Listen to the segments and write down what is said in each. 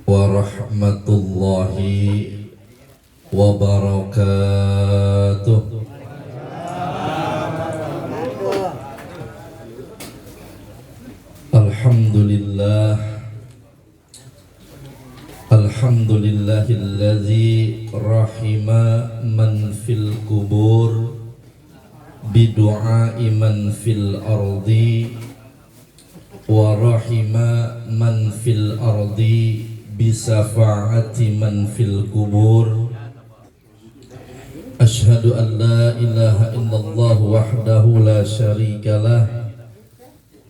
warahmatullahi wabarakatuh. Alhamdulillahilladzi rahima man fil kubur bidu'ai man fil ardi wa rahima man fil ardi bisafa'ati man fil kubur. Ashhadu an la ilaha illallah wahdahu la syarikalah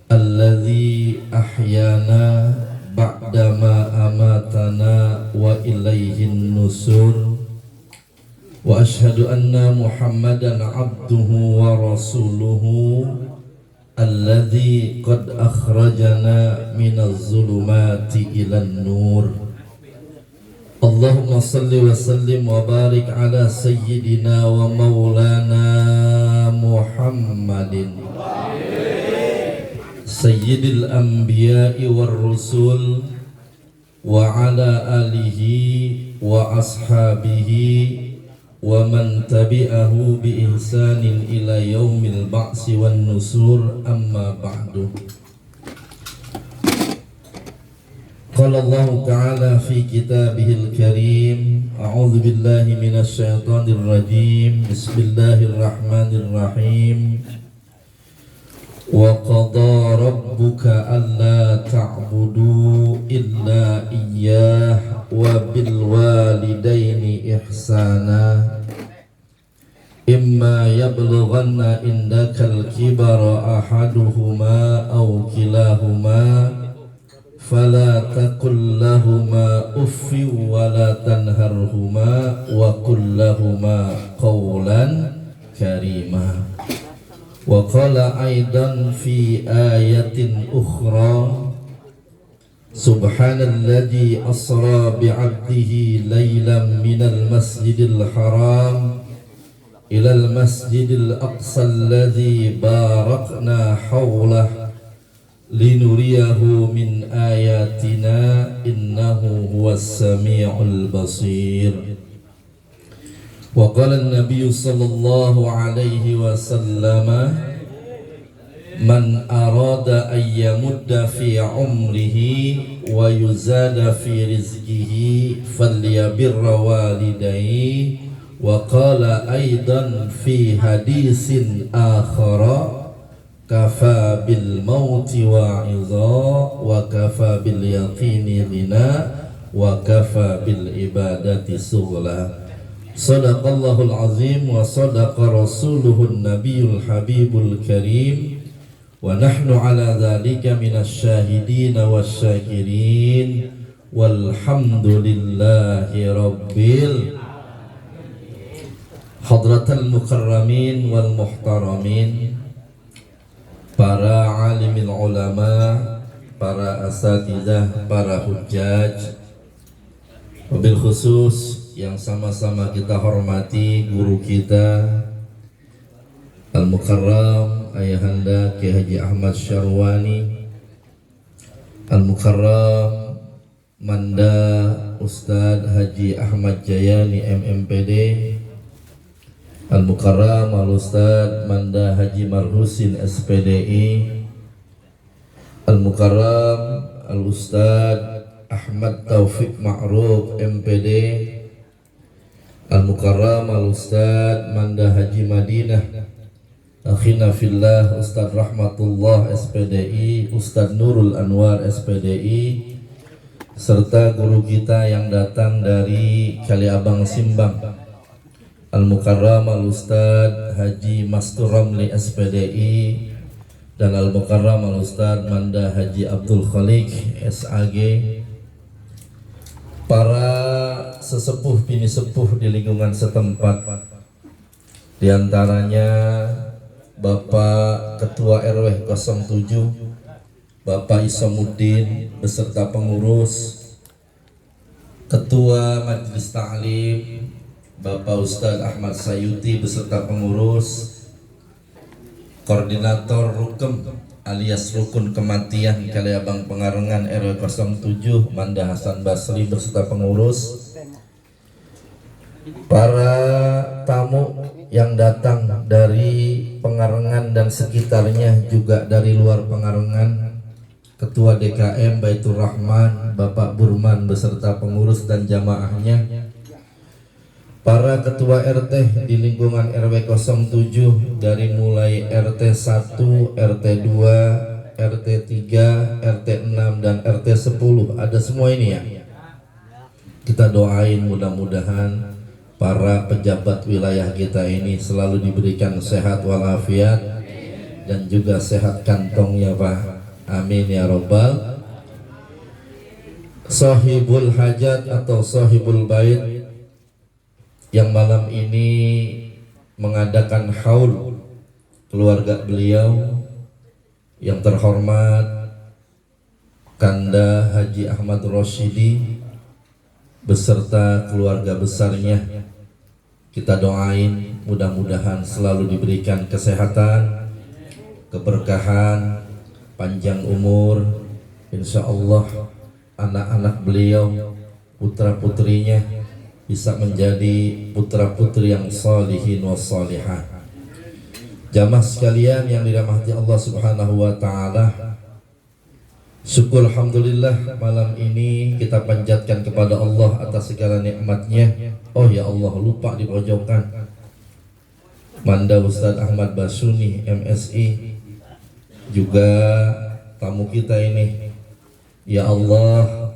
alladzi ahyana ba'dama amatana wa ilaihin nusur. Wa ashhadu anna Muhammadan abduhu wa rasuluhu alladzi qad akhrajana minaz zulumati ilan nur. Allahumma salli wa sallim wa barik ala sayyidina wa maulana Muhammadin sayyidil anbiya'i war rusul wa ala alihi wa ashabihi wa man tabi'ahu bi ihsanin ila yaumil ba'si wan nusur, amma ba'du. Qala Allah ta'ala fi kitabihil karim, a'udzu billahi minasy syaithanir rajim, bismillahirrahmanirrahim. Wa qada rabbuka alla ta'budu illa iyyah wa bil walidaini ihsana imma yablughanna indakal kibara ahaduhuma aw kilahuma fala taqul lahuma uffin wa la tanharhuma wa qul lahuma qawlan karima. Wa qala aidan fi ayatin ukhra subhanalladzi asra bi'abdihi laylan minal masjidil haram ilal masjidil aqsa alladzi barakna hawlah linuriyahu min ayatina innahu huwas sami'ul basir. Wa qala an-nabiy sallallahu alaihi wasallam man arada an yamudda fi umrihi wa yuzada fi rizqihi falyabirra walidayhi. Wa qala aidan fi hadisin akhara kafa bil mauti wa'iza wa kafa bil yaqini ghina wa kafa bil ibadati sughla. Sadaqallahul azim wa sadaqa rasuluhun nabiyul habibul karim wa nahnu ala dhalika minasy syahidin wasyakirin walhamdulillahi rabbil hadratal mukarramin wal muhtaramin, para alimil ulama, para asatidzah, para hujjaj, wabil khusus yang sama-sama kita hormati guru kita Al-Mukarram Ayahanda Ki Haji Ahmad Syarwani, Al-Mukarram Manda Ustadz Haji Ahmad Jayani MMPD, Al-Mukarram Al-Ustadz Manda Haji Marhusin SPDI, Al-Mukarram Al-Ustadz Ahmad Taufik Ma'ruf MPD, Al-Mukarram Al-Ustadz Manda Haji Madinah akhina fillah Ustadz Rahmatullah SPDI, Ustadz Nurul Anwar SPDI, serta guru kita yang datang dari Kaliabang Simbang, Al-Mukarram Al-Ustadz Haji Mastur Ramli SPDI, dan Al-Mukarram Al-Ustadz Manda Haji Abdul Khaliq SAG, para sesepuh bini sepuh di lingkungan setempat, diantaranya Bapak Ketua RW 07 Bapak Isamuddin beserta pengurus, Ketua Majelis Ta'lim Bapak Ustadz Ahmad Sayuti beserta pengurus, Koordinator Rukem alias rukun kematian Kaliabang Pengarengan RW 07 Manda Hasan Basri beserta pengurus, para tamu yang datang dari Pengarengan dan sekitarnya, juga dari luar Pengarengan, Ketua DKM Baitur Rahman Bapak Burman beserta pengurus dan jamaahnya, para ketua RT di lingkungan RW 07 dari mulai RT 1, RT 2, RT 3, RT 6 dan RT 10, ada semua ini ya. Kita doain mudah-mudahan para pejabat wilayah kita ini selalu diberikan sehat walafiat dan juga sehat kantongnya Pak. Amin ya robbal. Sahibul hajat atau sahibul bait yang malam ini mengadakan haul keluarga beliau yang terhormat Kanda Haji Ahmad Rosyidi beserta keluarga besarnya, kita doain mudah-mudahan selalu diberikan kesehatan, keberkahan, panjang umur, insya Allah anak-anak beliau, putra putrinya bisa menjadi putra putri yang salihin wa salihah. Jamaah sekalian yang dirahmati Allah Subhanahu wa taala, syukur alhamdulillah malam ini kita panjatkan kepada Allah atas segala nikmatnya. Oh ya Allah, lupa di pojokan Manda Ustadz Ahmad Basuni MSI, juga tamu kita ini, ya Allah,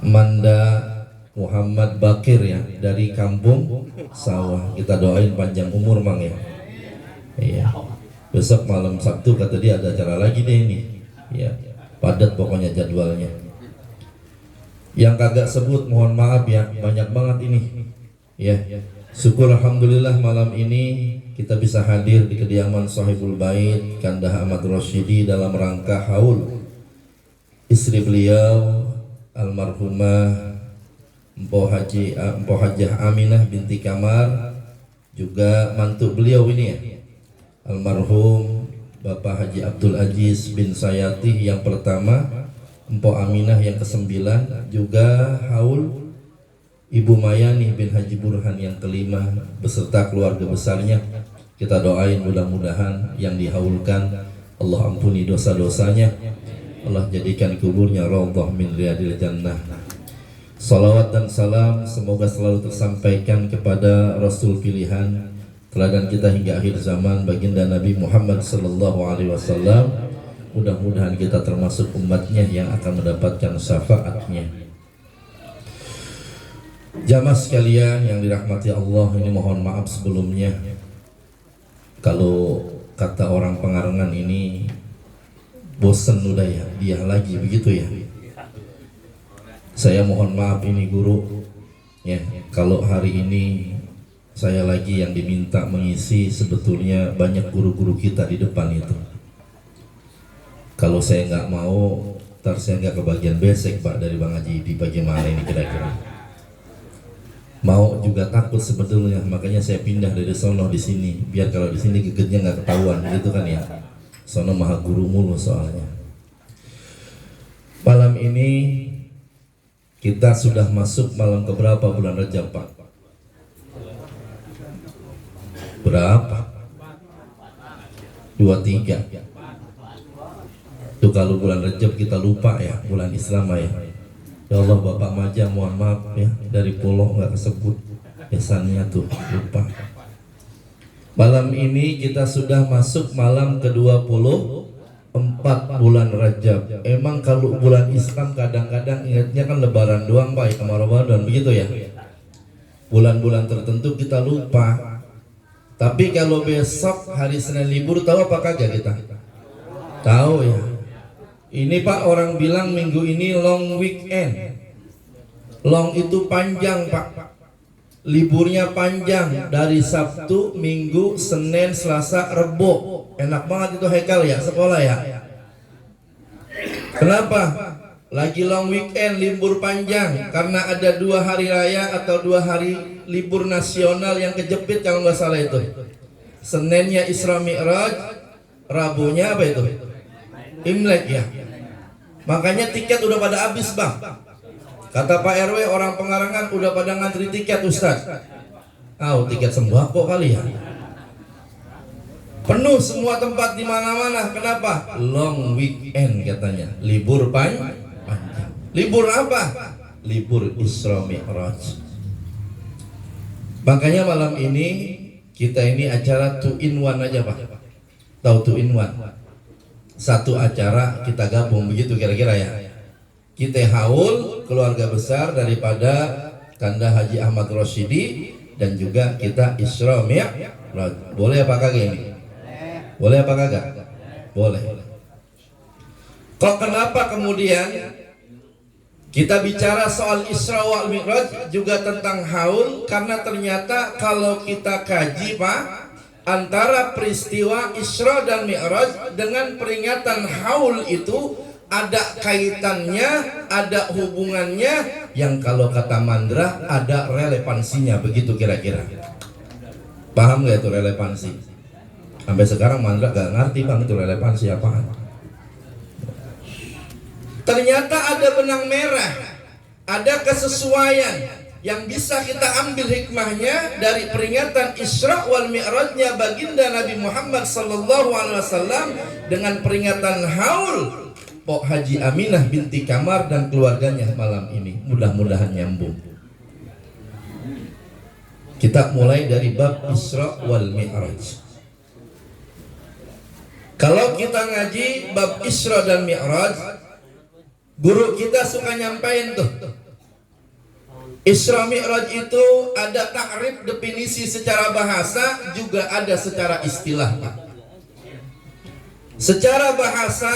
Manda Muhammad Bakir ya dari Kampung Sawah. Kita doain panjang umur Mang ya. Iya. Besok malam Sabtu kata dia ada acara lagi deh ini. Ya, padat pokoknya jadwalnya. Yang kagak sebut mohon maaf ya, banyak banget ini. Ya. Syukur alhamdulillah malam ini kita bisa hadir di kediaman Sahibul Bait Kanda Ahmad Rosyidi dalam rangka haul istri beliau almarhumah Mpo Hajah Aminah binti Kamar, juga mantu beliau ini ya, almarhum Bapak Haji Abdul Aziz bin Sayati yang pertama, Mpo Aminah yang ke-9, juga haul Ibu Mayani bin Haji Burhan yang kelima beserta keluarga besarnya. Kita doain mudah-mudahan yang dihaulkan Allah ampuni dosa-dosanya, Allah jadikan kuburnya raudhah min riyadil jannah. Salawat dan salam semoga selalu tersampaikan kepada Rasul pilihan teladan kita hingga akhir zaman, baginda Nabi Muhammad sallallahu alaihi wasallam. Mudah-mudahan kita termasuk umatnya yang akan mendapatkan syafaatnya. Jamaah sekalian yang dirahmati Allah, ini mohon maaf sebelumnya kalau kata orang Pengarengan ini bosen udah ya, dia lagi begitu ya. Saya mohon maaf ini guru ya, kalau hari ini saya lagi yang diminta mengisi, sebetulnya banyak guru-guru kita di depan itu. Kalau saya nggak mau, ntar saya nggak kebagian besek Pak dari Bang Haji di bagaimana ini kira-kira. Mau juga takut sebetulnya, makanya saya pindah dari sono di sini, biar kalau di sini gegetnya nggak ketahuan gitu kan ya. Sono maha guru mulu soalnya. Malam ini kita sudah masuk malam keberapa bulan Rajab Pak? Berapa? 23. Tuh kalau bulan Rajab kita lupa ya, bulan Islam ya. Ya Allah Bapak Maja mohon maaf ya, dari pulau nggak kesebut pesannya tuh, lupa. Malam ini kita sudah masuk malam ke-24 bulan Rajab. Emang kalau bulan Islam kadang-kadang ingatnya kan lebaran doang Pak, sama Ramadan begitu ya. Bulan-bulan tertentu kita lupa. Tapi kalau besok hari Senin libur, tahu apa kagak kita? Tahu ya. Ini Pak, orang bilang minggu ini long weekend. Long itu panjang Pak. Liburnya panjang dari Sabtu, Minggu, Senin, Selasa, Rebo. Enak banget itu Haikal ya, sekolah ya. Kenapa? Lagi long weekend, libur panjang. Karena ada 2 hari raya atau 2 hari libur nasional yang kejepit kalau nggak salah itu. Seninnya Isra Mi'raj, Rabunya apa itu? Imlek ya. Makanya tiket udah pada habis bang. Kata Pak RW orang Pengarangan udah pada ngantri tiket Ustaz. Tiket sembako kali ya. Penuh semua tempat di mana-mana. Kenapa? Long weekend katanya. Libur panjang. Libur apa? Libur Isra Mi'raj. Makanya malam ini kita ini acara 2 in 1 aja Pak. Tahu 2 in 1? Satu acara kita gabung begitu kira-kira ya. Kita haul keluarga besar daripada Kanda Haji Ahmad Rosyidi dan juga kita Isra Mi'raj. Boleh apa kagak ini? Boleh apa kagak? Boleh. Kok kenapa kemudian kita bicara soal Isra wal Mi'raj juga tentang haul? Karena ternyata kalau kita kaji Pak, antara peristiwa Isra dan Mi'raj dengan peringatan haul itu ada kaitannya, ada hubungannya yang kalau kata Mandra ada relevansinya, begitu kira-kira. Paham gak itu relevansi? Sampai sekarang Mandra gak ngerti bang itu relevansi apaan. Ternyata ada benang merah, ada kesesuaian yang bisa kita ambil hikmahnya dari peringatan Isra wal Mi'rajnya baginda Nabi Muhammad sallallahu alaihi wasallam dengan peringatan haul Pok Haji Aminah binti Kamar dan keluarganya malam ini. Mudah-mudahan nyambung. Kita mulai dari bab Isra wal Mi'raj. Kalau kita ngaji bab Isra dan Mi'raj, guru kita suka nyampain tuh, Isra Mi'raj itu ada takrif definisi secara bahasa, juga ada secara istilah. Secara bahasa,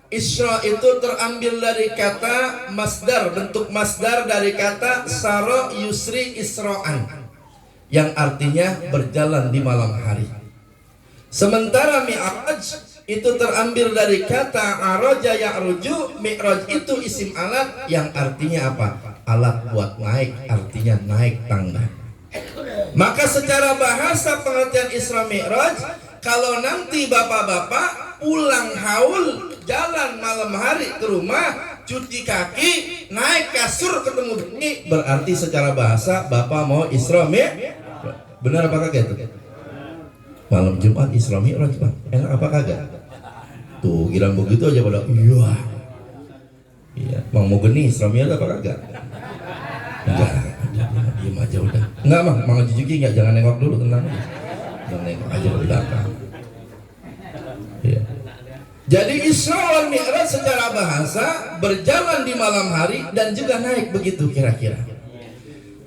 Isra itu terambil dari kata masdar, bentuk masdar dari kata sara yusri isra'an, yang artinya berjalan di malam hari. Sementara Mi'raj itu terambil dari kata araja ya'ruju. Mi'raj itu isim alat yang artinya apa? Alat buat naik, artinya naik tangga. Maka secara bahasa pengertian Isra Mi'raj, kalau nanti bapak-bapak pulang haul, jalan malam hari ke rumah, cuci kaki, naik kasur ketemu bini, berarti secara bahasa bapak mau Isra Mi'raj. Benar apa kagak itu? Malam Jumat Isra Mi'raj bang, enak apa kagak? Tuh kira begitu aja pada iya, Mang mau geni Isra Mi'raj apa kagak? Enggak, diam aja udah. Enggak Mang Jujuki enggak, jangan nengok dulu, tenang aja. Jangan nengok aja ke belakang. Iya. Jadi Isra wal Mi'raj secara bahasa berjalan di malam hari dan juga naik, begitu kira-kira.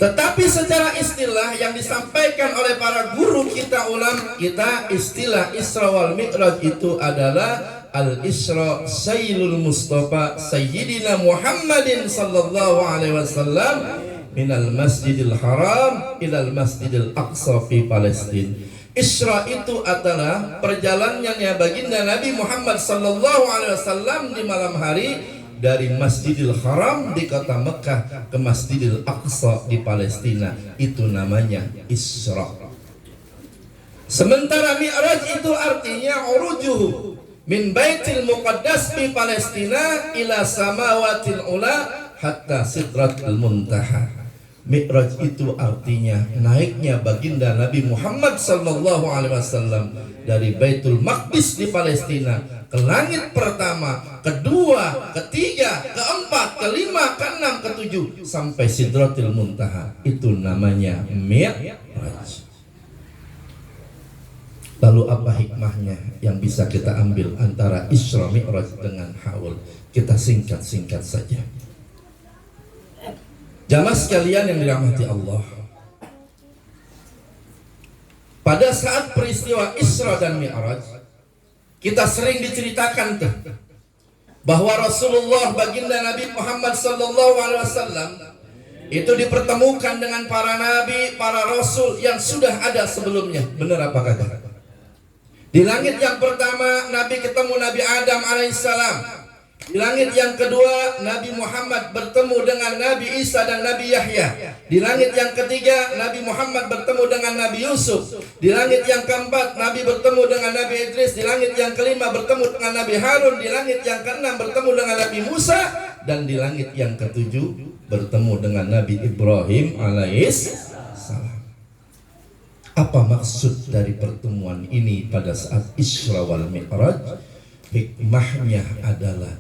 Tetapi secara istilah yang disampaikan oleh para guru kita, ulama kita, istilah Isra wal Mi'raj itu adalah Al-Isra Sayyidul Mustafa Sayyidina Muhammadin sallallahu alaihi wasallam minal Masjidil Haram ilal Masjidil Aqsa fi Palestina. Isra itu adalah perjalanannya baginda Nabi Muhammad sallallahu alaihi wasallam di malam hari dari Masjidil Haram di kota Mekah ke Masjidil Aqsa di Palestina. Itu namanya Isra. Sementara Mi'raj itu artinya urujuhu min Baitil Muqaddas fi Palestina ila samawatil ula hatta sidratil muntaha. Mi'raj itu artinya naiknya baginda Nabi Muhammad sallallahu alaihi wasallam dari Baitul Maqdis di Palestina ke langit pertama, kedua, ketiga, keempat, kelima, keenam, ketujuh sampai Sidratil Muntaha. Itu namanya Mi'raj. Lalu apa hikmahnya yang bisa kita ambil antara Isra Mi'raj dengan haul? Kita singkat-singkat saja. Jamaah sekalian yang dirahmati Allah, pada saat peristiwa Isra dan Mi'raj, kita sering diceritakan tuh bahwa Rasulullah baginda Nabi Muhammad sallallahu alaihi wasallam itu dipertemukan dengan para nabi, para rasul yang sudah ada sebelumnya. Benar apa kagak? Di langit yang pertama Nabi ketemu Nabi Adam alaihissalam. Di langit yang kedua, Nabi Muhammad bertemu dengan Nabi Isa dan Nabi Yahya. Di langit yang ketiga, Nabi Muhammad bertemu dengan Nabi Yusuf. Di langit yang keempat, Nabi bertemu dengan Nabi Idris. Di langit yang kelima, bertemu dengan Nabi Harun. Di langit yang keenam, bertemu dengan Nabi Musa. Dan di langit yang ketujuh, bertemu dengan Nabi Ibrahim alaihissalam. Apa maksud dari pertemuan ini pada saat Isra wal Mi'raj? Hikmahnya adalah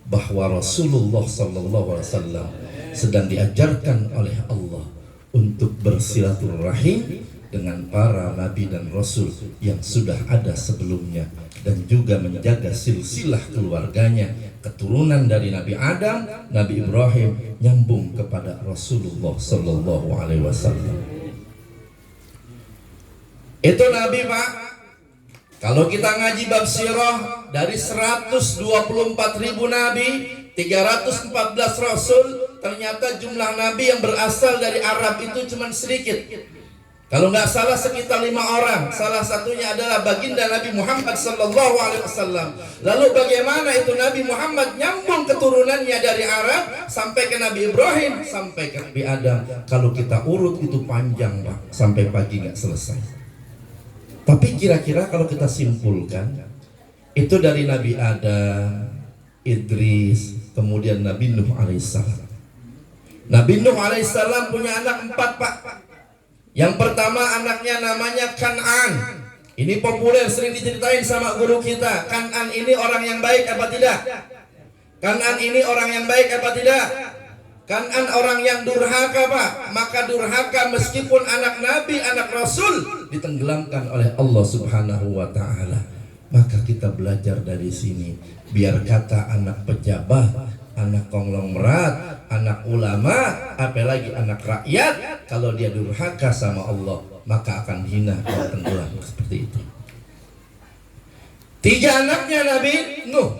bahwa Rasulullah SAW sedang diajarkan oleh Allah untuk bersilaturahim dengan para nabi dan rasul yang sudah ada sebelumnya, dan juga menjaga silsilah keluarganya, keturunan dari Nabi Adam, Nabi Ibrahim nyambung kepada Rasulullah SAW. Itu Nabi, Pak. Kalau kita ngaji bab sirah, dari 124.000 nabi, 314 rasul, ternyata jumlah nabi yang berasal dari Arab itu cuma sedikit. Kalau nggak salah sekitar 5 orang. Salah satunya adalah baginda Nabi Muhammad SAW. Lalu bagaimana itu Nabi Muhammad nyambung keturunannya dari Arab sampai ke Nabi Ibrahim, sampai ke Nabi Adam? Kalau kita urut itu panjang, Pak, sampai pagi nggak selesai. Tapi kira-kira kalau kita simpulkan, itu dari Nabi Adam, Idris, kemudian Nabi Nuh alaihissalam. Nabi Nuh alaihissalam punya anak 4, Pak. Yang pertama anaknya namanya Kan'an. Ini populer, sering diceritain sama guru kita. Kan'an ini orang yang baik apa tidak? Kan'an ini orang yang baik apa tidak? Kan'an orang yang durhaka, Pak. Maka durhaka meskipun anak Nabi, anak Rasul, ditenggelamkan oleh Allah Subhanahu wa ta'ala. Maka kita belajar dari sini, biar kata anak pejabat, anak konglomerat, anak ulama, apalagi anak rakyat, kalau dia durhaka sama Allah, maka akan hina dan tenggelam seperti itu. 3 anaknya Nabi Nuh.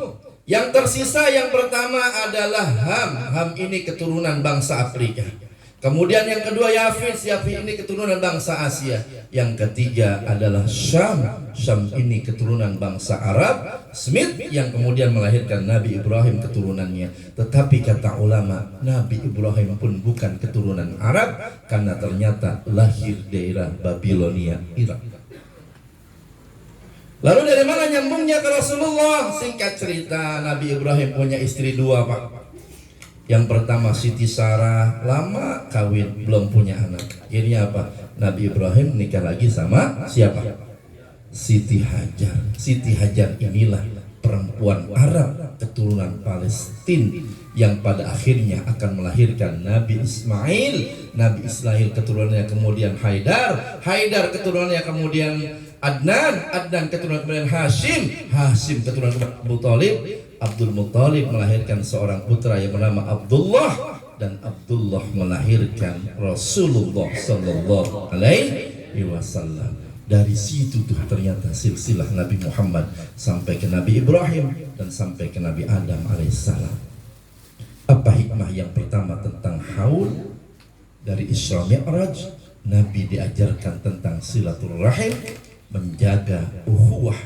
Yang tersisa yang pertama adalah Ham. Ham ini keturunan bangsa Afrika. Kemudian yang kedua Yafis. Yafis ini keturunan bangsa Asia. Yang ketiga adalah Syam. Syam ini keturunan bangsa Arab. Smith yang kemudian melahirkan Nabi Ibrahim keturunannya. Tetapi kata ulama, Nabi Ibrahim pun bukan keturunan Arab, karena ternyata lahir daerah Babilonia, Irak. Lalu dari mana nyambungnya ke Rasulullah? Singkat cerita, Nabi Ibrahim punya istri 2, Pak. Yang pertama Siti Sarah, lama kawin, belum punya anak. Akhirnya apa? Nabi Ibrahim nikah lagi sama siapa? Siti Hajar. Siti Hajar inilah perempuan Arab keturunan Palestina yang pada akhirnya akan melahirkan Nabi Ismail. Nabi Ismail keturunannya kemudian Haidar. Haidar keturunannya kemudian Adnan. Adnan keturunan kemudian Hashim. Hashim keturunan Abu Thalib. Abdul Muthalib melahirkan seorang putra yang bernama Abdullah, dan Abdullah melahirkan Rasulullah Sallallahu Alaihi Wasallam. Dari situ tuh ternyata silsilah Nabi Muhammad sampai ke Nabi Ibrahim dan sampai ke Nabi Adam alaihissalam. Apa hikmah yang pertama tentang haul? Dari Isra Mi'raj, Nabi diajarkan tentang silaturahim, menjaga ukhuwah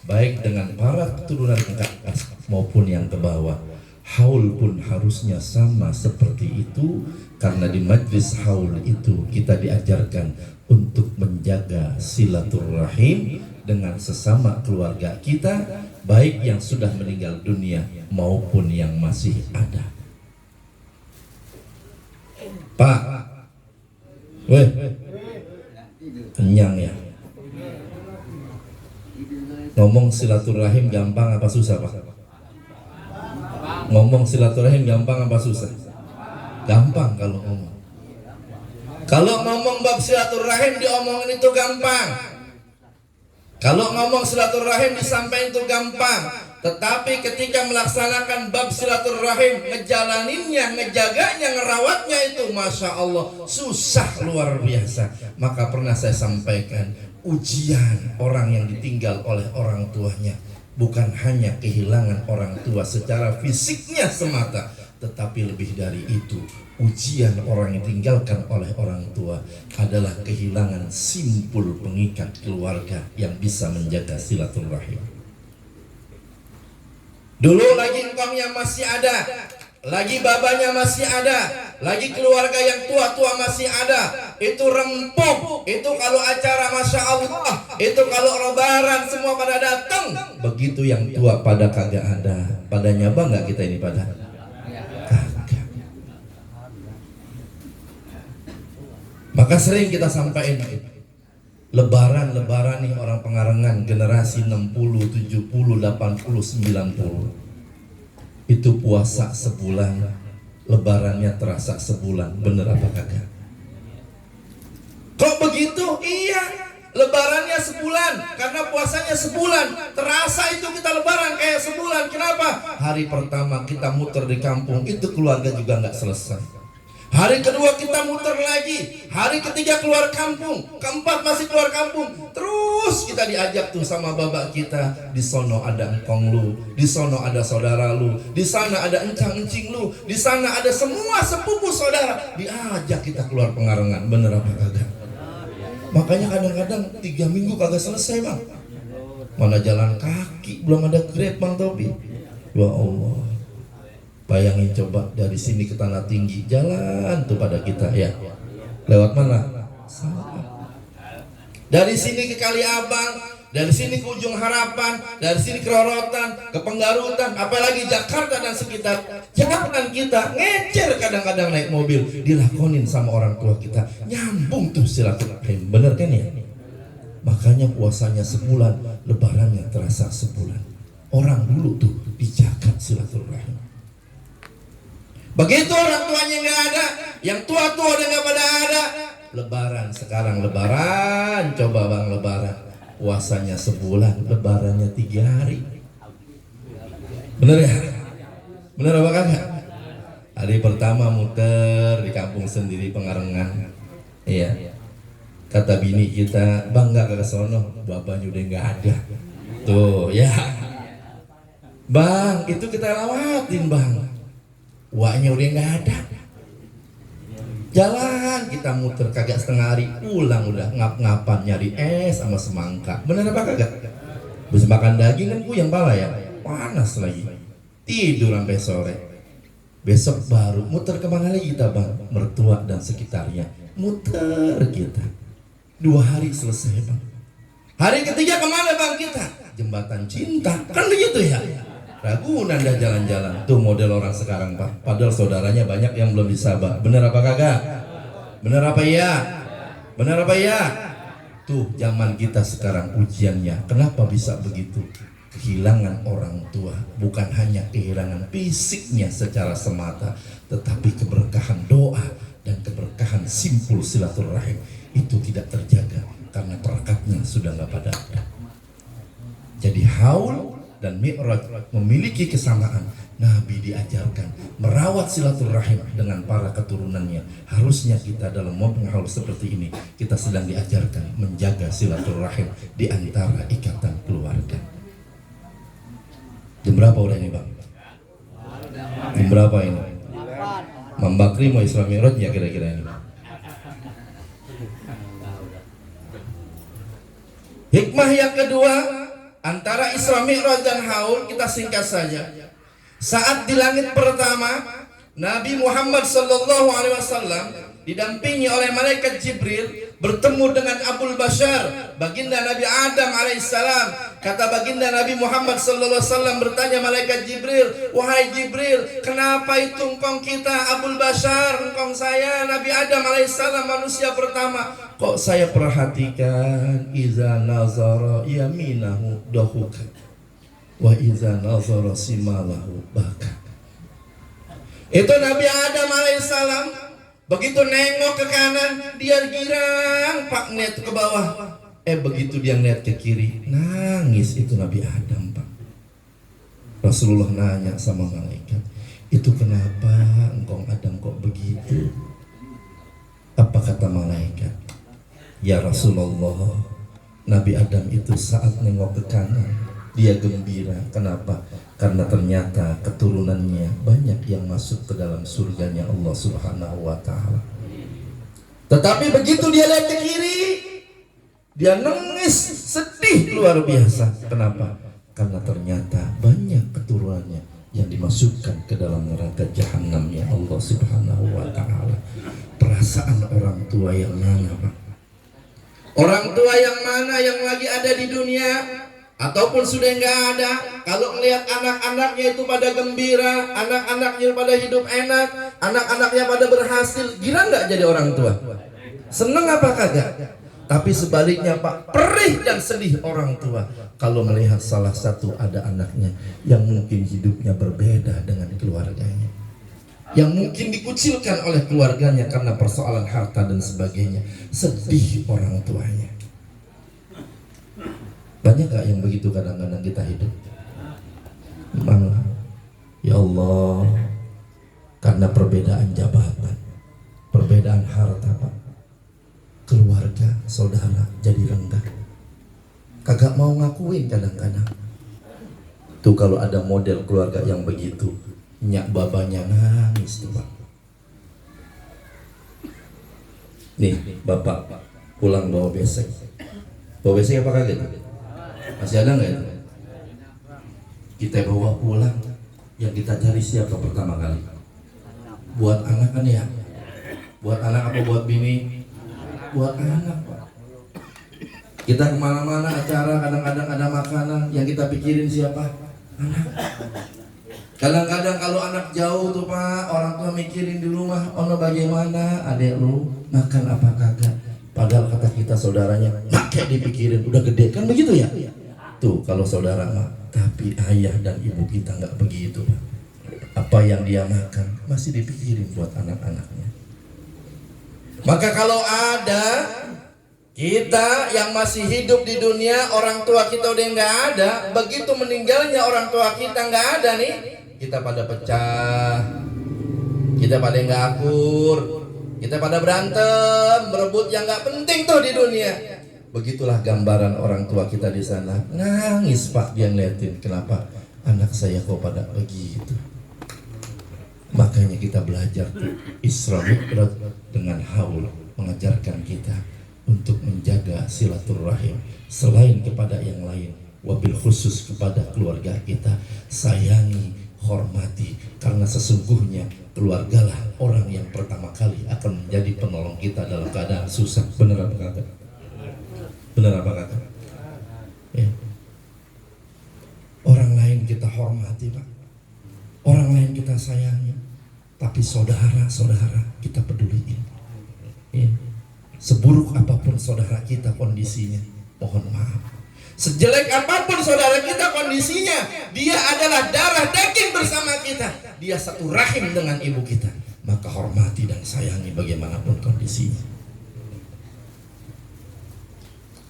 baik dengan para keturunan ke atas maupun yang ke bawah. Haul pun harusnya sama seperti itu, karena di majlis haul itu kita diajarkan untuk menjaga silaturahim dengan sesama keluarga kita, baik yang sudah meninggal dunia maupun yang masih ada. Pak, weh, kenyang ya? Ngomong silaturahim gampang apa susah, Pak? Ngomong silaturahim gampang apa susah? Gampang kalau ngomong. Kalau ngomong bab silaturahim diomongin itu gampang. Kalau ngomong silaturahim disampaikan itu gampang. Tetapi ketika melaksanakan bab silaturahim, ngejalaninnya, ngejaganya, ngerawatnya itu Masya Allah susah luar biasa. Maka pernah saya sampaikan, ujian orang yang ditinggal oleh orang tuanya bukan hanya kehilangan orang tua secara fisiknya semata, tetapi lebih dari itu, ujian orang yang ditinggalkan oleh orang tua adalah kehilangan simpul pengikat keluarga yang bisa menjaga silaturahim. Dulu lagi engkongnya masih ada, lagi babanya masih ada, lagi keluarga yang tua-tua masih ada. Itu rempuk, itu kalau acara Masya Allah, itu kalau lebaran semua pada datang. Begitu yang tua pada kagak ada. Pada nyaba nggak kita ini pada? Kagak. Maka sering kita sampaikan Lebaran nih orang Pengarengan generasi 60, 70, 80, 90. Itu puasa sebulan, lebarannya terasa sebulan. Bener apa kagak? Kok begitu? Iya, lebarannya sebulan karena puasanya sebulan. Terasa itu kita lebaran kayak sebulan. Kenapa? Hari pertama kita muter di kampung, itu keluarga juga nggak selesai. Hari kedua kita muter lagi, hari ketiga keluar kampung, keempat masih keluar kampung. Terus kita diajak tuh sama babak kita, di sono ada engkong lu, di sono ada saudara lu, di sana ada encang-encing lu, di sana ada semua sepupu saudara. Diajak kita keluar Pengarengan. Bener apa kagak? Makanya kadang-kadang 3 minggu kagak selesai bang. Mana jalan kaki, belum ada Grab bang Tobi. Ya Allah, bayangin coba dari sini ke Tanah Tinggi, jalan tuh pada kita ya. Lewat mana? Salah. Dari sini ke Kali Abang, dari sini ke Ujung Harapan, dari sini ke Rorotan, ke Penggarutan, apalagi Jakarta dan sekitar. Jangan kita ngecer kadang-kadang naik mobil, dilakonin sama orang tua kita. Nyambung tuh silaturahim, bener kan ya? Makanya puasanya sebulan, lebarannya terasa sebulan. Orang dulu tuh dijaga silaturahim. Begitu orang tuanya nggak ada, yang tua-tua udah nggak pada ada. Lebaran sekarang lebaran, coba bang lebaran, puasanya sebulan, lebarannya 3 hari. Bener ya? Bener apa kagak? Hari pertama muter di kampung sendiri Pengarengan. Iya. Kata bini kita, bang nggak ke sono, bapaknya udah nggak ada. Tuh ya. Bang, itu kita lewatin bang. Waknya udah nggak ada. Jalan kita muter kagak setengah hari, pulang udah ngap-ngapan nyari es sama semangka. Bener apa kagak? Bisa makan daging kan puyeng pala ya, panas lagi. Tidur sampai sore. Besok baru muter kemana lagi kita bang? Mertua dan sekitarnya. Muter kita 2 hari selesai bang. Hari ketiga kemana bang kita? Jembatan Cinta, kan begitu ya? Ragunan dah jalan-jalan. Tuh model orang sekarang pak. Padahal saudaranya banyak yang belum disabak. Bener apa kagak? Bener apa iya? Bener apa iya? Tuh zaman kita sekarang ujiannya. Kenapa bisa begitu? Kehilangan orang tua bukan hanya kehilangan fisiknya secara semata, tetapi keberkahan doa dan keberkahan simpul silaturahim itu tidak terjaga karena perekatnya sudah nggak pada ada. Jadi haul dan Mi'raj memiliki kesamaan. Nabi diajarkan merawat silaturahim dengan para keturunannya. Harusnya kita dalam momen haul seperti ini, kita sedang diajarkan menjaga silaturahim di antara ikatan keluarga. Jam berapa udah ini bang? Jam berapa ini? Mam Bakri mau Isra Mi'raj ya kira-kira ini? Hikmah yang kedua antara Isra Mi'raj dan haul, kita singkat saja. Saat di langit pertama, Nabi Muhammad SAW didampingi oleh malaikat Jibril bertemu dengan Abul Bashar, baginda Nabi Adam alaihissalam. Kata baginda Nabi Muhammad SAW bertanya malaikat Jibril, wahai Jibril, kenapa itu engkong kita Abul Bashar, engkong saya Nabi Adam alaihissalam manusia pertama, kok saya perhatikan iza nazara yaminahu dahuka wa iza nazara simalahu baka. Itu Nabi Adam alaihissalam begitu nengok ke kanan dia girang pak net ke bawah. Begitu dia ngeliat ke kiri nangis. Itu Nabi Adam pak. Rasulullah nanya sama malaikat, itu kenapa engkau Adam kok begitu? Apa kata malaikat? Ya Rasulullah, Nabi Adam itu saat nengok ke kanan dia gembira. Kenapa? Karena ternyata keturunannya banyak yang masuk ke dalam surganya Allah Subhanahu wa ta'ala. Tetapi begitu dia lihat ke kiri, dia nangis sedih luar biasa. Kenapa? karena ternyata banyak keturunannya yang dimasukkan ke dalam neraka jahanam ya Allah Subhanahu wa ta'ala. Perasaan orang tua yang mana, Pak? Orang tua yang mana yang lagi ada di dunia ataupun sudah nggak ada, kalau melihat anak-anaknya itu pada gembira, anak-anaknya pada hidup enak, anak-anaknya pada berhasil, gila nggak jadi orang tua? Seneng apa kagak? Tapi sebaliknya Pak, perih dan sedih orang tua kalau melihat salah satu ada anaknya yang mungkin hidupnya berbeda dengan keluarganya, yang mungkin dikucilkan oleh keluarganya karena persoalan harta dan sebagainya. Sedih orang tuanya. Banyak gak yang begitu kadang-kadang kita hidup? Malah, ya Allah, karena perbedaan jabatan, perbedaan harta Pak, keluarga, saudara jadi renggang. Kagak mau ngakuin kadang-kadang. Tuh kalau ada model keluarga yang begitu, nyak babanya nangis tuh Pak. Nih bapak pulang bawa besek. Bawa besek apa kaget? Masih ada nggak itu? Kita bawa pulang, yang kita cari siapa pertama kali? Buat anak kan ya? Buat anak apa buat bini? Buat anak Pak. Kita kemana-mana acara, kadang-kadang ada makanan, yang kita pikirin siapa? Anak. Kadang-kadang kalau anak jauh tuh Pak, orang tua mikirin di rumah, ono bagaimana adek lu makan apa kagak. Padahal kata kita saudaranya, makai dipikirin, udah gede kan begitu ya? Tuh kalau saudara mah, tapi ayah dan ibu kita nggak begitu Pak. Apa yang dia makan masih dipikirin buat anak-anaknya. Maka kalau ada kita yang masih hidup di dunia, orang tua kita udah nggak ada, begitu meninggalnya orang tua kita nggak ada nih, kita pada pecah, kita pada nggak akur, kita pada berantem, berebut yang nggak penting tuh di dunia. Begitulah gambaran orang tua kita di sana. Nangis Pak dia ngeliatin, kenapa anak saya kok pada begitu. Makanya kita belajar tuh Isra Mi'raj dengan haul mengajarkan kita untuk menjaga silaturahim selain kepada yang lain, wabil khusus kepada keluarga kita. Sayangi, hormati, karena sesungguhnya keluargalah orang yang pertama kali akan menjadi penolong kita dalam keadaan susah. Benar apa kata? Benar apa kata? Ya. Orang lain kita hormati Pak, orang lain kita sayangi, tapi saudara-saudara kita peduliin. Ya. Seburuk apapun saudara kita kondisinya, mohon maaf. Sejelek apapun saudara kita kondisinya, dia adalah darah daging bersama kita. Dia satu rahim dengan ibu kita. Maka hormati dan sayangi bagaimanapun kondisinya.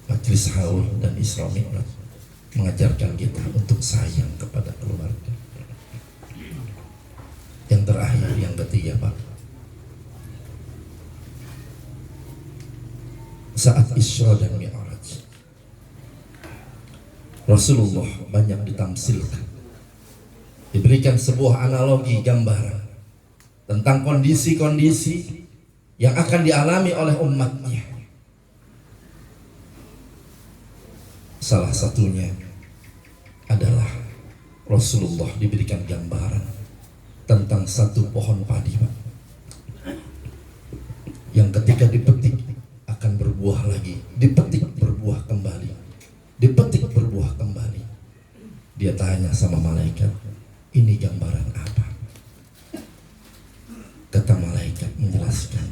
Majlis haul dan Isra Mi'raj mengajarkan kita untuk sayang kepada keluarga. Yang terakhir, yang ketiga Pak, saat Isra dan Mi'raj, Rasulullah banyak ditamsilkan, diberikan sebuah analogi gambaran tentang kondisi-kondisi yang akan dialami oleh umatnya. Salah satunya adalah Rasulullah diberikan gambaran tentang satu pohon padi Pak, yang ketika dipetik akan berbuah lagi, dipetik berbuah kembali, dipetik berbuah kembali. Dia tanya sama malaikat, ini gambaran apa? Kata malaikat menjelaskan,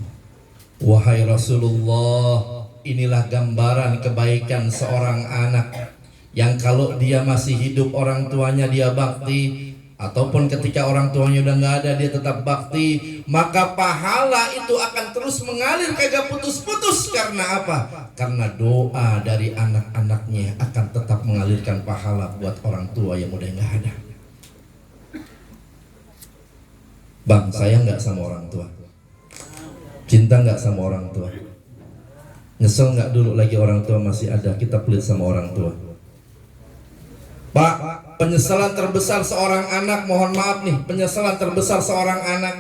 wahai Rasulullah, inilah gambaran kebaikan seorang anak yang kalau dia masih hidup orang tuanya dia bakti, ataupun ketika orang tuanya udah nggak ada dia tetap bakti, maka pahala itu akan terus mengalir kagak putus-putus. Karena apa? Karena doa dari anak-anaknya akan tetap mengalirkan pahala buat orang tua yang udah nggak ada. Bang, sayang nggak sama orang tua? Cinta nggak sama orang tua? Nyesel nggak dulu lagi orang tua masih ada kita pelit sama orang tua? Pak, penyesalan terbesar seorang anak, mohon maaf nih, penyesalan terbesar seorang anak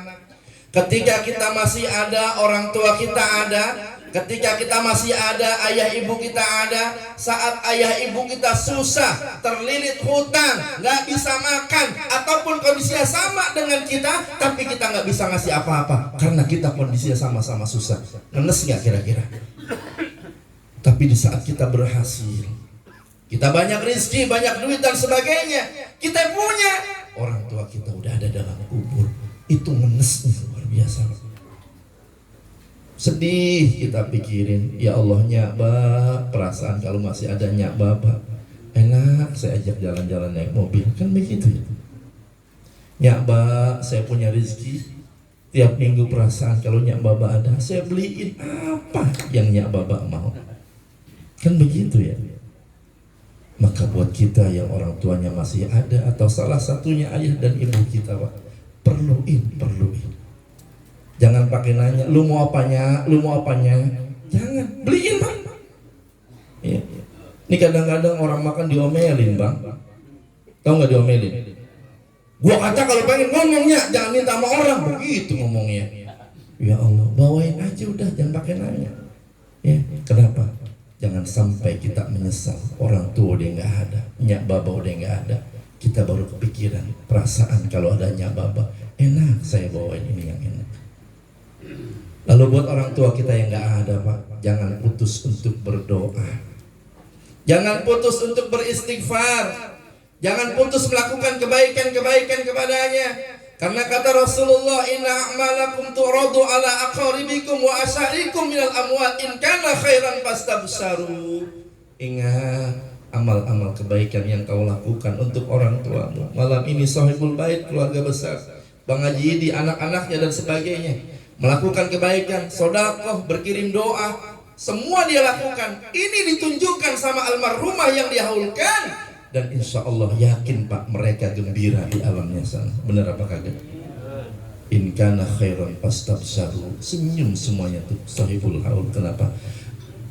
ketika kita masih ada, orang tua kita ada, Ketika kita masih ada, ayah ibu kita ada. Saat ayah ibu kita susah, terlilit hutang, nggak bisa makan, ataupun kondisinya sama dengan kita, tapi kita nggak bisa ngasih apa-apa karena kita kondisinya sama-sama susah. Ngenes nggak kira-kira? Tapi di saat kita berhasil, kita banyak rezeki, banyak duit dan sebagainya, kita punya, orang tua kita udah ada dalam kubur, itu ngenes luar biasa. Sedih kita pikirin, ya Allah nyabak, perasaan kalau masih ada nyabak, enak saya ajak jalan-jalan naik mobil, kan begitu ya. Nyabak, saya punya rezeki, tiap minggu perasaan kalau nyabak ada, saya beliin apa yang nyabak mau, kan begitu ya. Maka buat kita yang orang tuanya masih ada, atau salah satunya ayah dan ibu kita, Pak, perluin. Jangan pakai nanya, lu mau apanya? Jangan, beliin Bang. Ya. Ini kadang-kadang orang makan diomelin Bang. Tahu nggak diomelin? Gua kata kalau pengen ngomongnya jangan minta sama orang, begitu ngomongnya. Ya Allah, bawain aja udah, jangan pakai nanya. Ya, kenapa? Jangan sampai kita menyesal. Orang tua udah nggak ada, nyak baba udah nggak ada. Kita baru kepikiran perasaan kalau ada nyak baba. Enak saya bawain ini yang enak. Lalu buat orang tua kita yang gak ada Pak, jangan putus untuk berdoa, jangan putus untuk beristighfar, jangan putus melakukan kebaikan kepadanya. Karena kata Rasulullah, inna a'malakum tu'radu ala aqaribikum wa asyarikum minal amwat in kana khairan fastabsharu. Ingat amal-amal kebaikan yang kau lakukan untuk orang tuamu. Malam ini sahibul bait, keluarga besar, Bang Haji di anak-anaknya dan sebagainya, melakukan kebaikan, sedekah, berkirim doa, semua dia lakukan. Ini ditunjukkan sama almarhumah yang dihaulkan, dan insya Allah yakin Pak, mereka gembira di alamnya sana. Benar apa kagak? In kana khairan fastabsharu. Senyum semuanya tuh sahibul haul. Kenapa?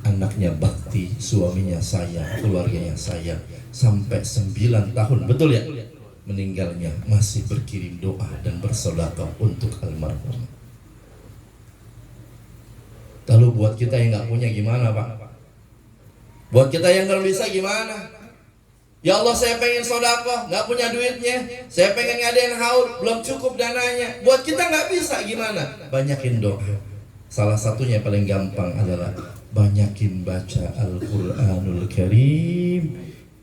Anaknya bakti, suaminya sayang, keluarganya sayang, sampai 9 tahun, betul ya? Meninggalnya masih berkirim doa dan bersedekah untuk almarhum. Lalu buat kita yang nggak punya gimana Pak? Buat kita yang nggak bisa gimana? Ya Allah, saya pengen sedekah, nggak punya duitnya. Saya pengen ngadain haul, belum cukup dananya. Buat kita nggak bisa gimana? Banyakin doa. Salah satunya paling gampang adalah banyakin baca Al-Quranul Karim.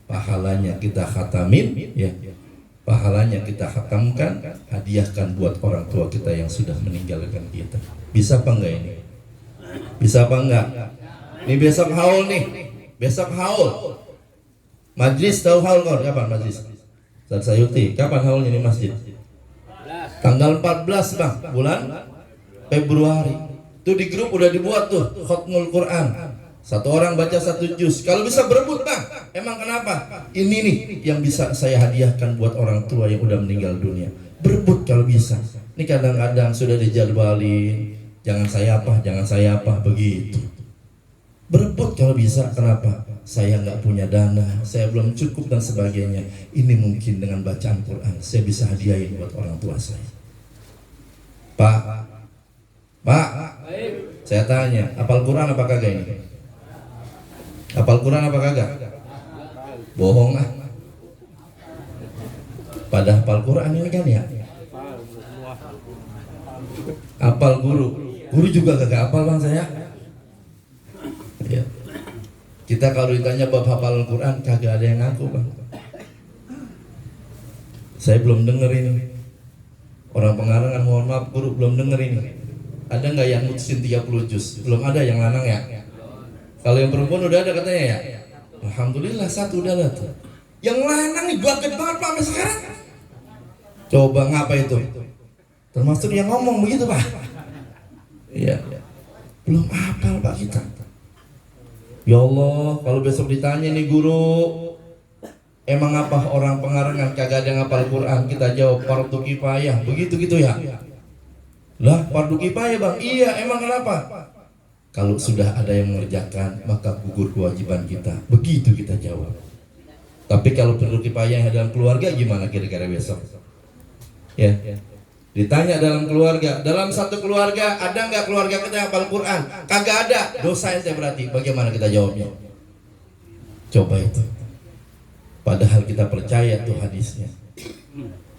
Pahalanya kita khatamin, ya. Pahalanya kita khatamkan, hadiahkan buat orang tua kita yang sudah meninggalkan kita. Bisa apa enggak ini? Bisa apa enggak? Ini besok haul nih. Besok haul. Majlis tahu haul kau? Kapan majlis? Ustaz Sayuti, kapan haulnya di masjid? Tanggal 14 Bang, bulan Februari. Tuh di grup udah dibuat tuh khatmul Quran. Satu orang baca 1 juz. Kalau bisa berebut Bang. Emang kenapa? Ini nih yang bisa saya hadiahkan buat orang tua yang udah meninggal dunia. Berebut kalau bisa. Ini kadang-kadang sudah dijadwalin. Jangan saya apa, begitu. Berebut kalau bisa, kenapa? Saya nggak punya dana, saya belum cukup dan sebagainya. Ini mungkin dengan bacaan Quran, saya bisa hadiahin buat orang tua saya. Pak, saya tanya, hafal Quran apa kagak ini? Hafal Quran apa kagak? Bohong ah. Pada hafal Quran ini kan ya? Hafal guru juga kagak hafal Bang saya. Ya. Kita kalau ditanya bab hafal Al-Quran kagak ada yang ngaku Bang. Saya belum denger ini. Orang pengarangan mohon maaf guru belum denger ini. Ada nggak yang mutusin 30 juz? Belum ada yang lanang ya? Kalau yang perempuan udah ada katanya ya? Alhamdulillah satu udah ada tuh. Yang lanang nih baget banget Pak sampai sekarang. Coba ngapa itu? Termasuk yang ngomong begitu Pak? Iya. Belum hafal Pak kita. Ya Allah, kalau besok ditanya nih guru, emang apa orang pengarangan kagak ada yang hafal Quran? Kita jawab fardu kifayah, begitu gitu ya? Lah fardu kifayah Bang, iya emang kenapa? Kalau sudah ada yang mengerjakan maka gugur kewajiban kita, begitu kita jawab. Tapi kalau fardu kifayah dalam keluarga gimana kira-kira besok? Ya, Ditanya dalam keluarga, dalam satu keluarga ada nggak keluarga kita yang hafal Quran? Kagak ada. Dosa ente berarti. Bagaimana kita jawabnya? Coba itu. Padahal kita percaya tuh hadisnya.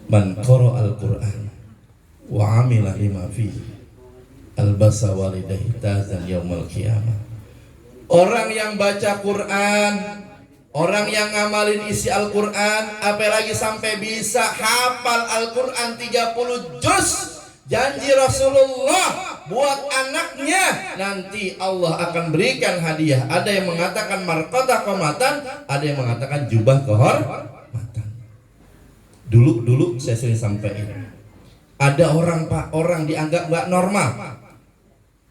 Man qara al-Quran wa amila lima fihi albasa walidayhi tazan yaumal qiyamah. Orang yang baca Quran, orang yang ngamalin isi Al-Quran, apalagi sampai bisa hafal Al-Quran 30 juz, janji Rasulullah buat anaknya nanti Allah akan berikan hadiah. Ada yang mengatakan marqadah qamatan, ada yang mengatakan jubah kehormatan. Dulu saya sering sampaikan, ada orang Pak, orang dianggap nggak normal.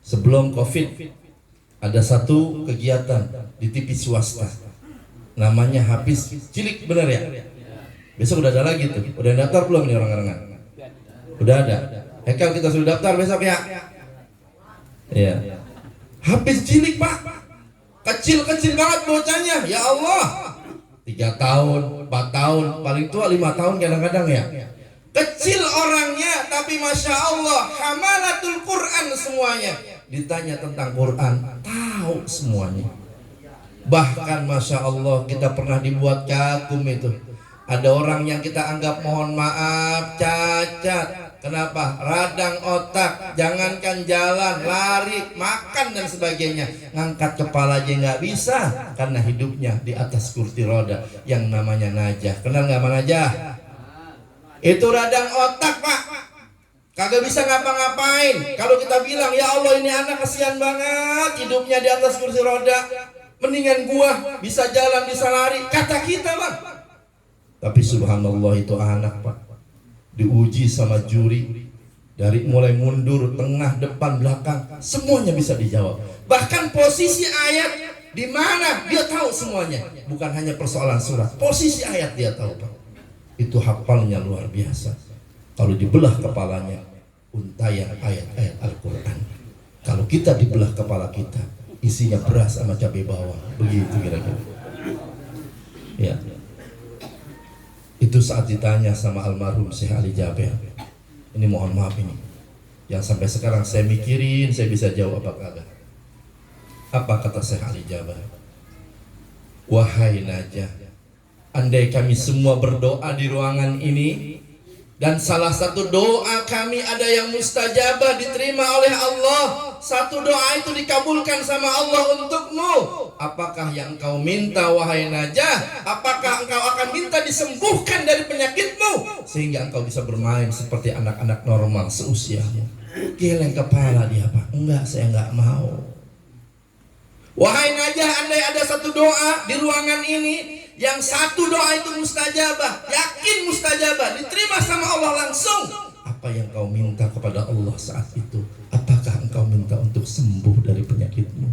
Sebelum Covid ada satu kegiatan di TV swasta, namanya Hafiz Cilik, bener ya? Besok udah ada lagi tuh. Udah daftar belum nih orang-orang? Udah ada. Hekal kita sudah daftar besok ya? Iya. Hafiz Cilik Pak, kecil-kecil banget bocahnya. Ya Allah, 3 tahun, 4 tahun, paling tua 5 tahun kadang-kadang ya. Kecil orangnya, tapi Masya Allah, hamalatul Quran semuanya. Ditanya tentang Quran, tahu semuanya. Bahkan Masya Allah, kita pernah dibuat kagum itu. Ada orang yang kita anggap mohon maaf cacat. Kenapa? Radang otak, jangankan jalan, lari, makan dan sebagainya. Ngangkat kepala aja nggak bisa karena hidupnya di atas kursi roda yang namanya Najah. Kenal nggak sama Najah? Itu radang otak Pak. Kagak bisa ngapa-ngapain. Kalau kita bilang, ya Allah ini anak kasihan banget, hidupnya di atas kursi roda, mendingan gua bisa jalan, bisa lari, kata kita Bang. Tapi subhanallah itu anak Pak, diuji sama juri, dari mulai mundur, tengah, depan, belakang, semuanya bisa dijawab. Bahkan posisi ayat di mana dia tahu semuanya. Bukan hanya persoalan surat, posisi ayat dia tahu Pak. Itu hafalnya luar biasa. Kalau dibelah kepalanya, untayan ayat-ayat Al-Quran. Kalau kita dibelah kepala kita, isinya beras sama cabai bawang. Begitu kira-kira. Ya. Itu saat ditanya sama almarhum Syekh Ali Jaber. Ini mohon maaf ini, yang sampai sekarang saya mikirin saya bisa jawab apa kagak. Apa kata Syekh Ali Jaber? Wahai Najah, andai kami semua berdoa di ruangan ini, dan salah satu doa kami ada yang mustajabah, diterima oleh Allah, satu doa itu dikabulkan sama Allah untukmu, apakah yang engkau minta wahai Najah? Apakah engkau akan minta disembuhkan dari penyakitmu sehingga engkau bisa bermain seperti anak-anak normal seusiamu? Geleng kepala dia Pak, enggak, saya enggak mau. Wahai Najah, andai ada satu doa di ruangan ini, yang satu doa itu mustajabah, yakin mustajabah, diterima sama Allah langsung, apa yang kau minta kepada Allah saat itu? Apakah engkau minta untuk sembuh dari penyakitmu?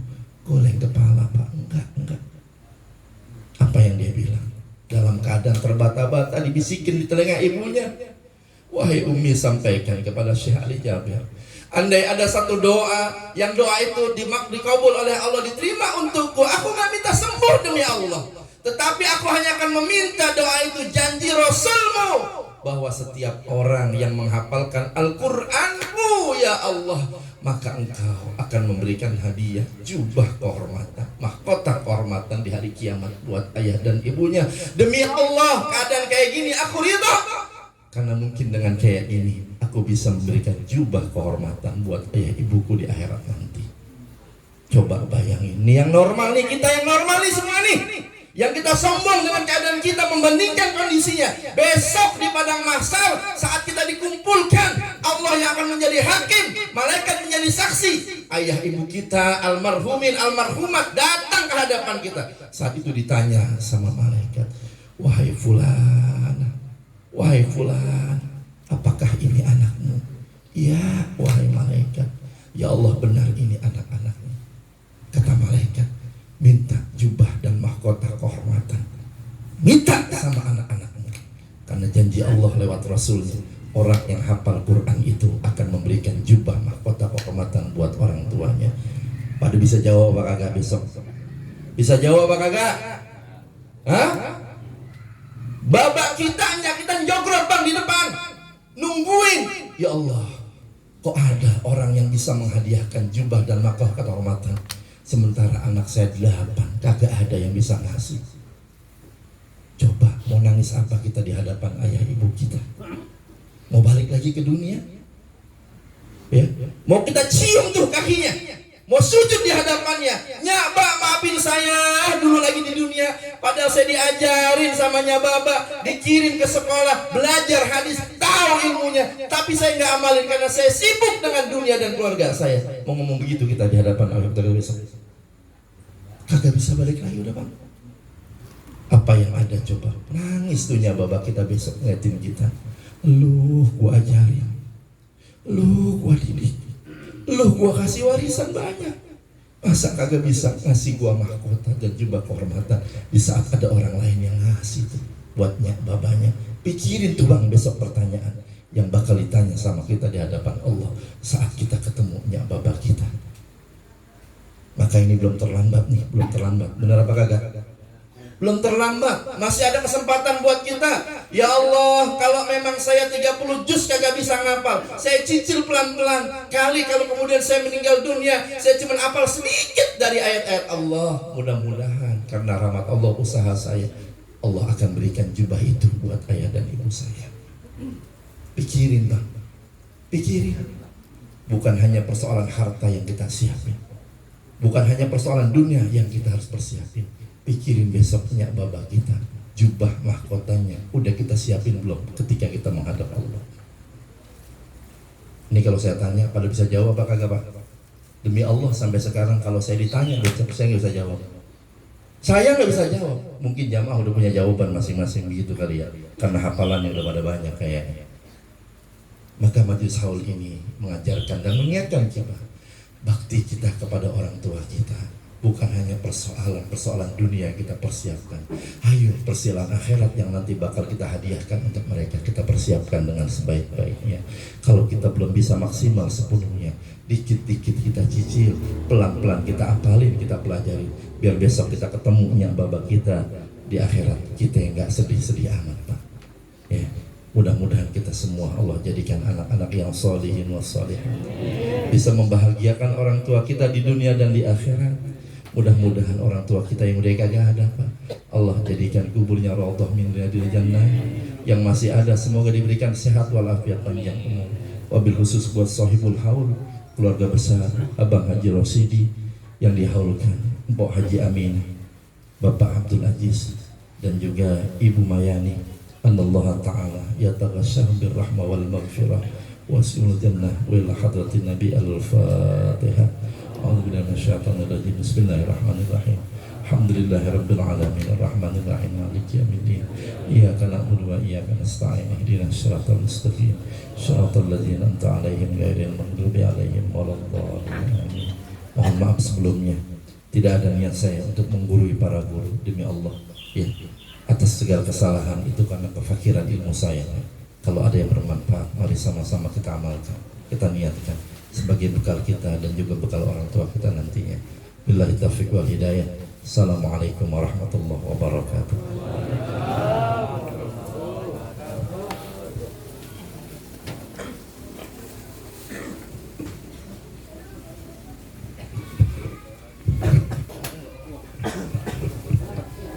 Goleng kepala Pak, enggak. Apa yang dia bilang? Dalam keadaan terbata-bata dibisikin di telinga ibunya, wahai Umi, sampaikan kepada Syekh Ali Jaber, andai ada satu doa, yang doa itu dikabul oleh Allah, diterima untukku, aku gak minta sembuh demi Allah, tetapi aku hanya akan meminta doa itu, janji Rasulmu, bahwa setiap orang yang menghafalkan Al-Quranmu ya Allah, maka engkau akan memberikan hadiah jubah kehormatan, mahkota kehormatan di hari kiamat buat ayah dan ibunya. Demi Allah, keadaan kayak gini aku ridha, karena mungkin dengan kayak ini aku bisa memberikan jubah kehormatan buat ayah ibuku di akhirat nanti. Coba bayangin, ini yang normal nih, kita yang normal nih semua nih, yang kita sombong dengan keadaan kita, membandingkan kondisinya. Besok di padang mahsyar saat kita dikumpulkan, Allah yang akan menjadi hakim, malaikat menjadi saksi, ayah ibu kita almarhumin almarhumat datang ke hadapan kita. Saat itu ditanya sama malaikat, wahai fulan, wahai fulan, apakah ini anakmu? Ya, wahai malaikat, ya Allah benar ini anak-anaknya. Kata malaikat, minta jubah dan mahkota kehormatan, minta sama anak-anakmu, karena janji Allah lewat Rasulnya, orang yang hafal Quran itu akan memberikan jubah mahkota kehormatan buat orang tuanya. Pada bisa jawab apa kagak besok? Bisa jawab apa kagak? Hah? Babak kita hanya kita jogrok Bang di depan, nungguin Ya Allah, kok ada orang yang bisa menghadiahkan jubah dan makoh kehormatan, sementara anak saya 8 kagak ada yang bisa ngasih. Coba mau nangis apa kita di hadapan ayah ibu kita? Mau balik lagi ke dunia? Ya, mau kita cium tuh kakinya, mau sujud di hadapannya. Nyak Bak, maafin saya dulu lagi di dunia, padahal saya diajarin sama Nyak Baba, dikirim ke sekolah, belajar hadis, tahu ilmunya, tapi saya nggak amalin karena saya sibuk dengan dunia dan keluarga saya. Mau ngomong begitu kita di hadapan Allah kita besok? Kagak bisa balik lagi udah Bang. Apa yang ada coba? Nangis tuh Nyak Baba kita besok ngeliatin kita. Lu gua ajarin, lu gua didik, lu gua kasih warisan banyak. Masa kagak bisa ngasih gua mahkota dan jubah kehormatan di saat ada orang lain yang ngasih tuh buat Nyak Babanya? Pikirin tuh Bang besok pertanyaan yang bakal ditanya sama kita di hadapan Allah saat kita ketemu Nyak Baba kita. Maka ini belum terlambat nih, belum terlambat. Benar apa kagak? Belum terlambat, masih ada kesempatan buat kita. Ya Allah, kalau memang saya 30 juz kagak bisa ngapal, saya cicil pelan-pelan. Kali kalau kemudian saya meninggal dunia, saya cuma hafal sedikit dari ayat-ayat Allah. Mudah-mudahan karena rahmat Allah usaha saya, Allah akan berikan jubah itu buat ayah dan ibu saya. Pikirin Bang, pikirin. Bukan hanya persoalan harta yang kita siapin, bukan hanya persoalan dunia yang kita harus persiapin. Pikirin besoknya Baba kita, jubah mahkotanya udah kita siapin belum ketika kita menghadap Allah? Ini kalau saya tanya pada bisa jawab apa kagak Pak? Demi Allah sampai sekarang kalau saya ditanya saya nggak bisa jawab. Saya nggak bisa jawab. Mungkin jamaah udah punya jawaban masing-masing begitu kali ya, karena hafalannya udah pada banyak kayaknya. Maka majelis haul ini mengajarkan dan mengingatkan kita, bakti kita kepada orang tua kita bukan hanya persoalan dunia yang kita persiapkan. Ayo persiapan akhirat yang nanti bakal kita hadiahkan untuk mereka, kita persiapkan dengan sebaik-baiknya. Kalau kita belum bisa maksimal sepenuhnya, dikit-dikit kita cicil, pelan-pelan kita apalin, kita pelajari, biar besok kita ketemunya Baba kita di akhirat, kita yang gak sedih-sedih amat Pak. Ya, mudah-mudahan kita semua Allah jadikan anak-anak yang sholihin wa sholihin, bisa membahagiakan orang tua kita di dunia dan di akhirat. Mudah-mudahan orang tua kita yang udah kagak ada Pak, Allah jadikan kuburnya raudhah min riyadil jannah. Yang masih ada semoga diberikan sehat walafiat panjang umur. Wabil khusus buat sahibul haul, keluarga besar Abang Haji Rosidi yang dihaulkan, Mpok Haji Amin, Bapak Abdul Aziz, dan juga Ibu Mayani. Anallahu ta'ala yataghashshah birrahmah wal maghfirah wasilul jannah wa ila hadratin nabi al-fatihah. A'udzubillahi minasyaitonir rajim. Bismillahirrahmanirrahim. Alhamdulillahirabbil alamin arrahmanir rahim maliki yaumiddin. Iyyaka na'budu wa iyyaka nasta'in. Ihdinas siratal mustaqim. Shiratal ladzina an'amta 'alaihim ghairil maghdubi 'alaihim waladdallin. Mohon maaf sebelumnya, tidak ada niat saya untuk menggurui para guru, demi Allah ya, atas segala kesalahan itu karena kefakiran ilmu saya. Kalau ada yang bermanfaat, mari sama-sama kita amalkan, kita niatkan sebagai bekal kita dan juga bekal orang tua kita nantinya. Billahi taufiq wal hidayah. Assalamualaikum warahmatullahi wabarakatuh.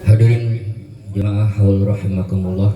Hadirin jemaah haul rahimakumullah.